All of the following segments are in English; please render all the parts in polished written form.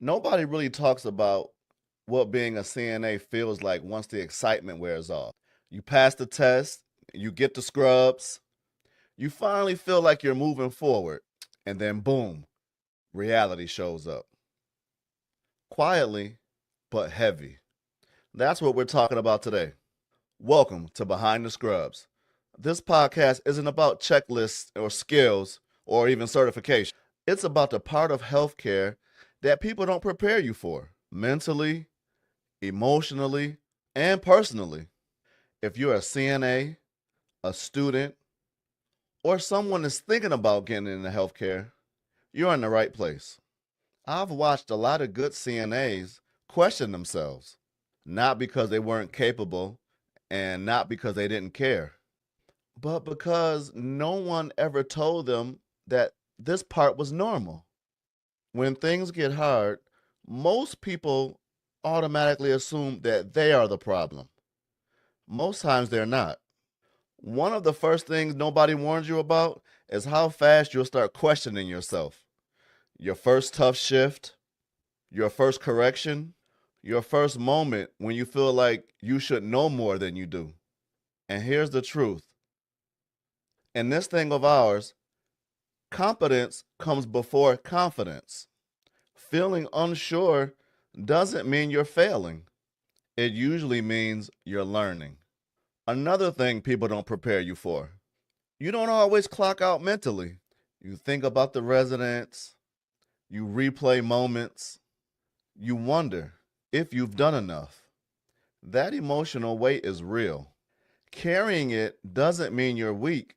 Nobody really talks about what being a CNA feels like once the excitement wears off. You pass the test, you get the scrubs, you finally feel like you're moving forward, and then boom, reality shows up. Quietly, but heavy. That's what we're talking about today. Welcome to Behind the Scrubs. This podcast isn't about checklists or skills or even certification. It's about the part of healthcare that people don't prepare you for mentally, emotionally, and personally. If you're a CNA, a student, or someone is thinking about getting into healthcare, you're in the right place. I've watched a lot of good CNAs question themselves, not because they weren't capable and not because they didn't care, but because no one ever told them that this part was normal. When things get hard, most people automatically assume that they are the problem. Most times they're not. One of the first things nobody warns you about is how fast you'll start questioning yourself. Your first tough shift, your first correction, your first moment when you feel like you should know more than you do. And here's the truth. In this thing of ours, competence comes before confidence. Feeling unsure doesn't mean you're failing. It usually means you're learning. Another thing people don't prepare you for. You don't always clock out mentally. You think about the residents, you replay moments, you wonder if you've done enough. That emotional weight is real. Carrying it doesn't mean you're weak,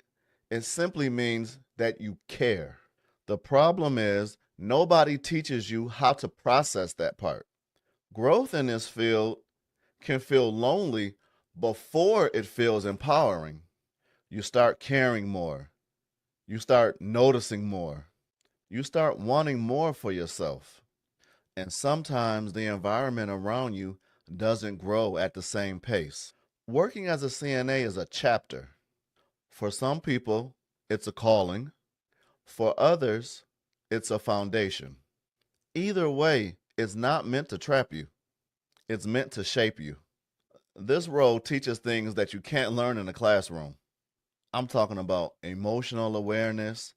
it simply means that you care. The problem is, nobody teaches you how to process that part. Growth in this field can feel lonely before it feels empowering. You start caring more. You start noticing more. You start wanting more for yourself. And sometimes the environment around you doesn't grow at the same pace. Working as a CNA is a chapter. For some people, it's a calling. For others, it's a foundation. Either way, it's not meant to trap you. It's meant to shape you. This role teaches things that you can't learn in a classroom. I'm talking about emotional awareness,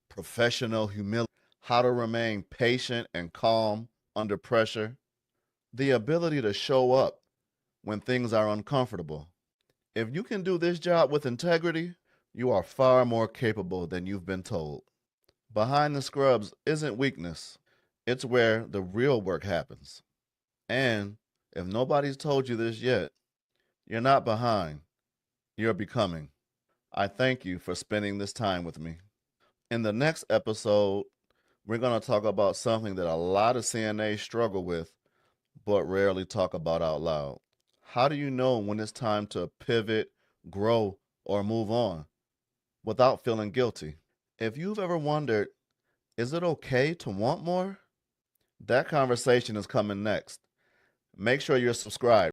professional humility, how to remain patient and calm under pressure, the ability to show up when things are uncomfortable. If you can do this job with integrity, you are far more capable than you've been told. Behind the scrubs isn't weakness, it's where the real work happens. And if nobody's told you this yet, you're not behind, you're becoming. I thank you for spending this time with me. In the next episode, we're going to talk about something that a lot of CNAs struggle with, but rarely talk about out loud. How do you know when it's time to pivot, grow, or move on without feeling guilty? If you've ever wondered, is it okay to want more? That conversation is coming next. Make sure you're subscribed.